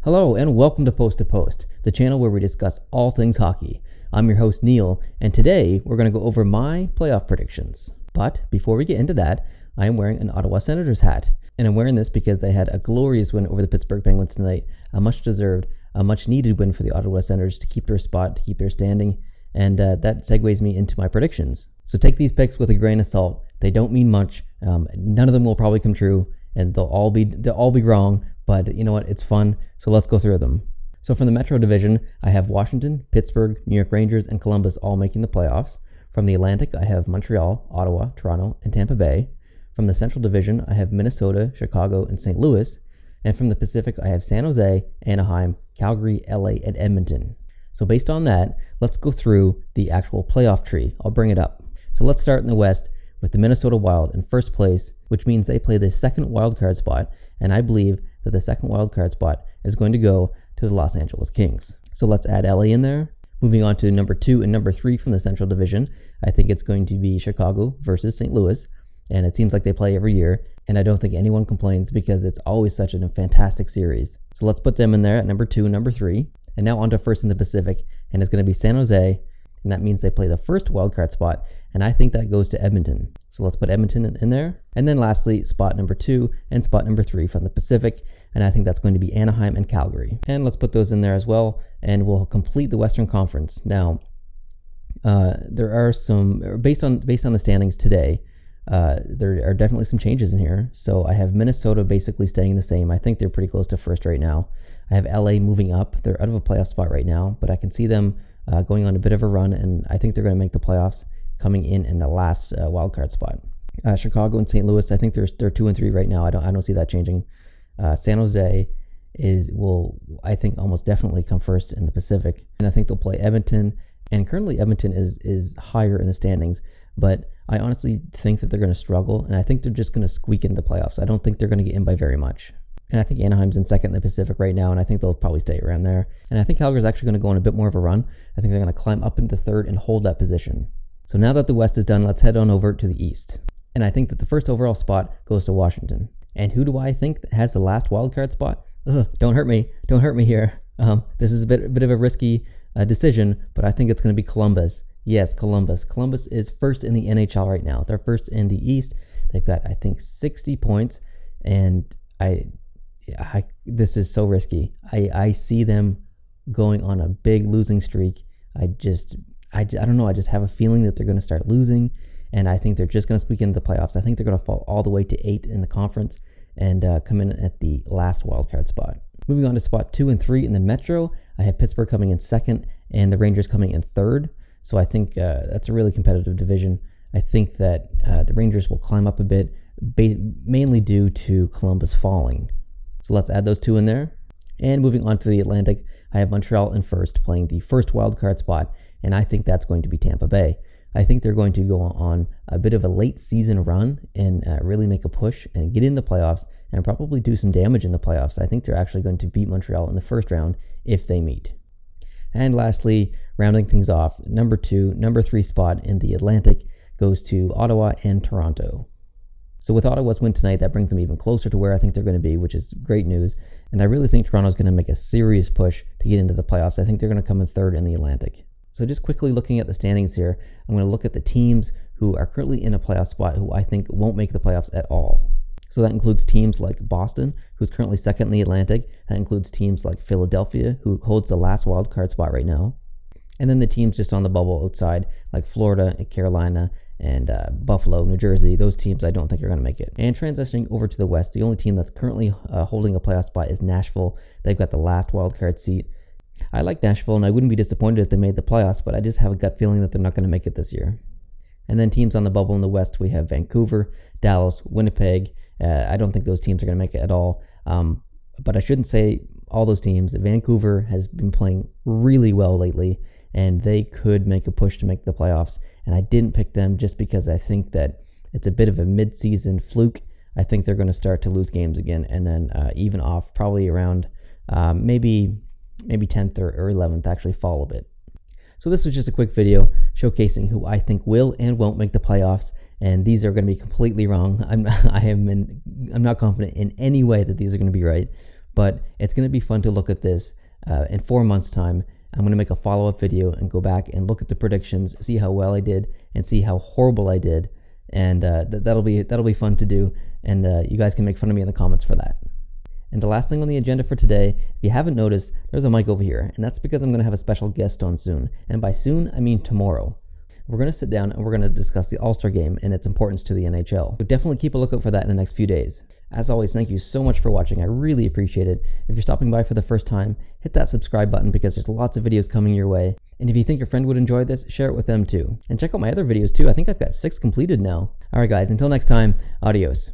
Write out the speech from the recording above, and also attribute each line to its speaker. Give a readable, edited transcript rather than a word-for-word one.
Speaker 1: Hello and welcome to Post, the channel where we discuss all things hockey. I'm your host Neil, and today we're going to go over my playoff predictions. But before we get into that, I am wearing an Ottawa Senators hat, and I'm wearing this because they had a glorious win over the Pittsburgh Penguins tonight, a much deserved, a much needed win for the Ottawa Senators to keep their spot, to keep their standing, and that segues me into my predictions. So take these picks with a grain of salt. They don't mean much. None of them will probably come true, and they'll all be wrong. But you know what? It's fun. So let's go through them. So from the Metro Division, I have Washington, Pittsburgh, New York Rangers, and Columbus all making the playoffs. From the Atlantic, I have Montreal, Ottawa, Toronto, and Tampa Bay. From the Central Division, I have Minnesota, Chicago, and St. Louis. And from the Pacific, I have San Jose, Anaheim, Calgary, LA, and Edmonton. So based on that, let's go through the actual playoff tree. I'll bring it up. So let's start in the West with the Minnesota Wild in first place, which means they play the second wildcard spot, and I believe that the second wildcard spot is going to go to the Los Angeles Kings. So let's add LA in there. Moving on to number 2 and number 3 from the Central Division, I think it's going to be Chicago versus St. Louis, and it seems like they play every year, and I don't think anyone complains because it's always such a fantastic series. So let's put them in there at number 2 and number 3. And now on to first in the Pacific, and it's going to be San Jose, and that means they play the first wildcard spot, and I think that goes to Edmonton. So let's put Edmonton in there. And then lastly, spot number 2 and spot number 3 from the Pacific, and I think that's going to be Anaheim and Calgary. And let's put those in there as well, and we'll complete the Western Conference. Now, there are some, based on the standings today, there are definitely some changes in here. So I have Minnesota basically staying the same. I think they're pretty close to first right now. I have LA moving up. They're out of a playoff spot right now, but I can see them going on a bit of a run, and I think they're going to make the playoffs, coming in the last wildcard spot. Chicago and St. Louis, I think they're 2 and 3 right now. I don't see that changing. San Jose will I think almost definitely come first in the Pacific, and I think they'll play Edmonton. And currently Edmonton is higher in the standings, but I honestly think that they're going to struggle, and I think they're just going to squeak into the playoffs. I don't think they're going to get in by very much. And I think Anaheim's in second in the Pacific right now, and I think they'll probably stay around there. And I think Calgary's actually going to go on a bit more of a run. I think they're going to climb up into third and hold that position. So now that the West is done, let's head on over to the East. And I think that the first overall spot goes to Washington. And who do I think has the last wildcard spot? Don't hurt me. Don't hurt me here. This is a bit of a risky decision, but I think it's going to be Columbus. Yes, Columbus. Columbus is first in the NHL right now. They're first in the East. They've got, I think, 60 points, and this is so risky. I see them going on a big losing streak. I don't know. I just have a feeling that they're going to start losing, and I think they're just going to squeak into the playoffs. I think they're going to fall all the way to 8 in the conference and come in at the last wildcard spot. Moving on to spot 2 and 3 in the Metro, I have Pittsburgh coming in second and the Rangers coming in third. So I think that's a really competitive division. I think that the Rangers will climb up a bit, mainly due to Columbus falling. So let's add those 2 in there. And moving on to the Atlantic, I have Montreal in first, playing the first wildcard spot, and I think that's going to be Tampa Bay. I think they're going to go on a bit of a late season run and really make a push and get in the playoffs and probably do some damage in the playoffs. I think they're actually going to beat Montreal in the first round if they meet. And lastly, rounding things off, number 3 spot in the Atlantic goes to Ottawa and Toronto. So with Ottawa's win tonight, that brings them even closer to where I think they're going to be, which is great news. And I really think Toronto's going to make a serious push to get into the playoffs. I think they're going to come in third in the Atlantic. So just quickly looking at the standings here, I'm going to look at the teams who are currently in a playoff spot who I think won't make the playoffs at all. So that includes teams like Boston, who's currently second in the Atlantic. That includes teams like Philadelphia, who holds the last wild card spot right now. And then the teams just on the bubble outside, like Florida, Carolina, and Buffalo, New Jersey. Those teams I don't think are going to make it. And transitioning over to the West, the only team that's currently holding a playoff spot is Nashville. They've got the last wild card seat. I like Nashville, and I wouldn't be disappointed if they made the playoffs, but I just have a gut feeling that they're not going to make it this year. And then teams on the bubble in the West, we have Vancouver, Dallas, Winnipeg. I don't think those teams are going to make it at all. But I shouldn't say all those teams. Vancouver has been playing really well lately, and they could make a push to make the playoffs. And I didn't pick them just because I think that it's a bit of a mid-season fluke. I think they're going to start to lose games again and then even off probably around maybe 10th or 11th, actually fall a bit. So this was just a quick video showcasing who I think will and won't make the playoffs, and these are going to be completely wrong. I'm not confident in any way that these are going to be right, but it's going to be fun to look at this in 4 months' time. I'm going to make a follow-up video and go back and look at the predictions, see how well I did, and see how horrible I did. And that'll be fun to do. And you guys can make fun of me in the comments for that. And the last thing on the agenda for today, if you haven't noticed, there's a mic over here, and that's because I'm going to have a special guest on soon. And by soon, I mean tomorrow. We're going to sit down and we're going to discuss the All-Star Game and its importance to the NHL. So definitely keep a lookout for that in the next few days. As always, thank you so much for watching. I really appreciate it. If you're stopping by for the first time, hit that subscribe button because there's lots of videos coming your way. And if you think your friend would enjoy this, share it with them too. And check out my other videos too. I think I've got 6 completed now. Alright guys, until next time, adios.